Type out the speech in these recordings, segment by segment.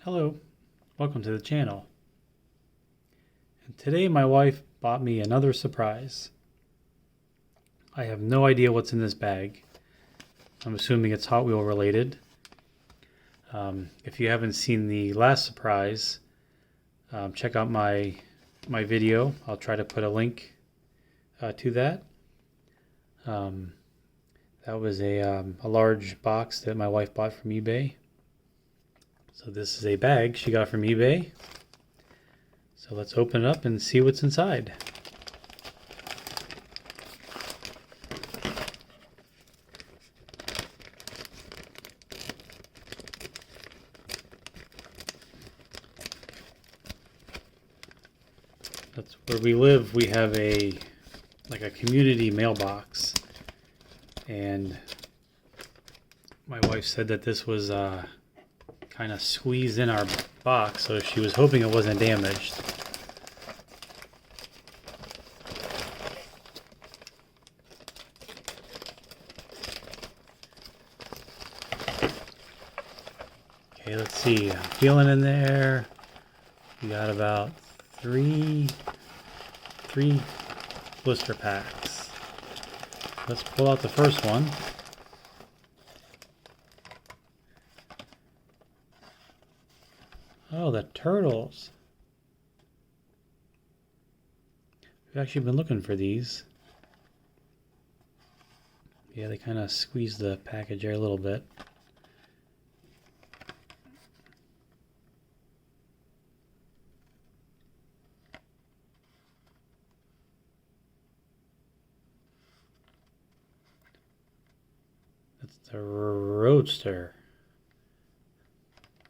Hello, welcome to the channel. And today my wife bought me another surprise. I have no idea what's in this bag. I'm assuming it's Hot Wheel related. If you haven't seen the last surprise, check out my video. I'll try to put a link to that. That was a large box that my wife bought from eBay. So this is a bag she got from eBay. So let's open it up and see what's inside. That's where we live. We have a community mailbox, and my wife said that this was kind of squeezed in our box, so she was hoping it wasn't damaged. Okay, let's see. I'm feeling in there. We got about three blister packs. Let's pull out the first one. Oh, the turtles. We've actually been looking for these. Yeah, they kind of squeezed the package there a little bit. That's the Roadster.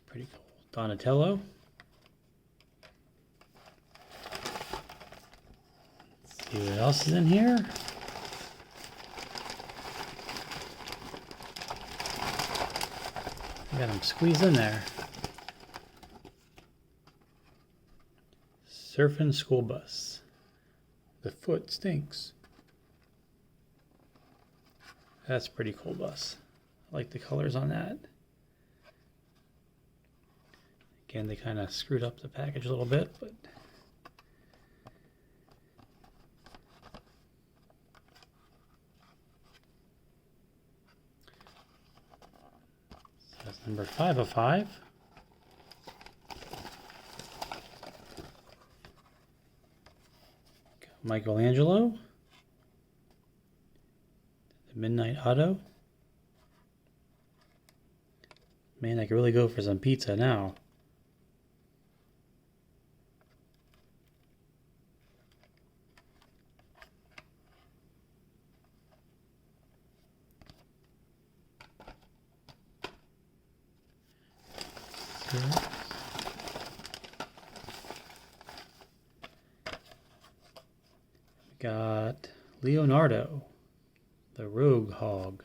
Pretty cool. Donatello. Let's see what else is in here. I got them squeezed in there. Surfing school bus. The foot stinks. That's a pretty cool bus. I like the colors on that. Again, they kind of screwed up the package a little bit, but so that's number 5 of 5. Michelangelo, the Midnight Auto. Man, I could really go for some pizza now. We got Leonardo, the Rogue Hog.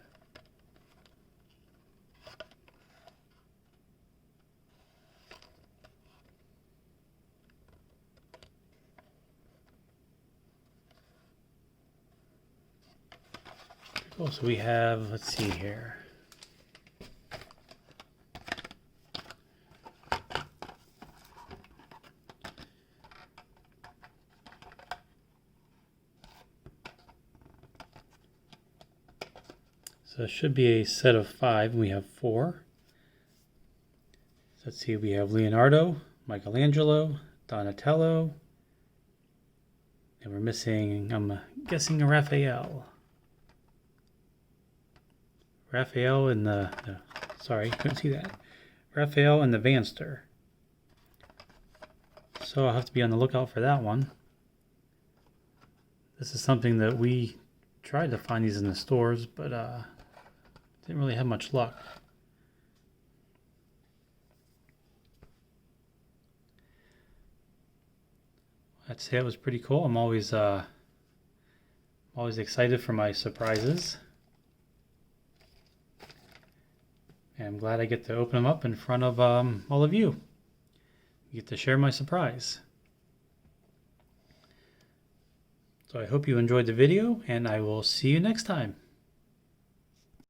Cool. So we have, let's see here. So it should be a set of 5. We have 4. So let's see, we have Leonardo, Michelangelo, Donatello, and we're missing, I'm guessing, a Raphael. Raphael and sorry, couldn't see that. Raphael and the Vanster. So I'll have to be on the lookout for that one. This is something that we tried to find these in the stores, but didn't really have much luck. I'd say it was pretty cool. I'm always excited for my surprises. And I'm glad I get to open them up in front of all of you. You get to share my surprise. So I hope you enjoyed the video, and I will see you next time.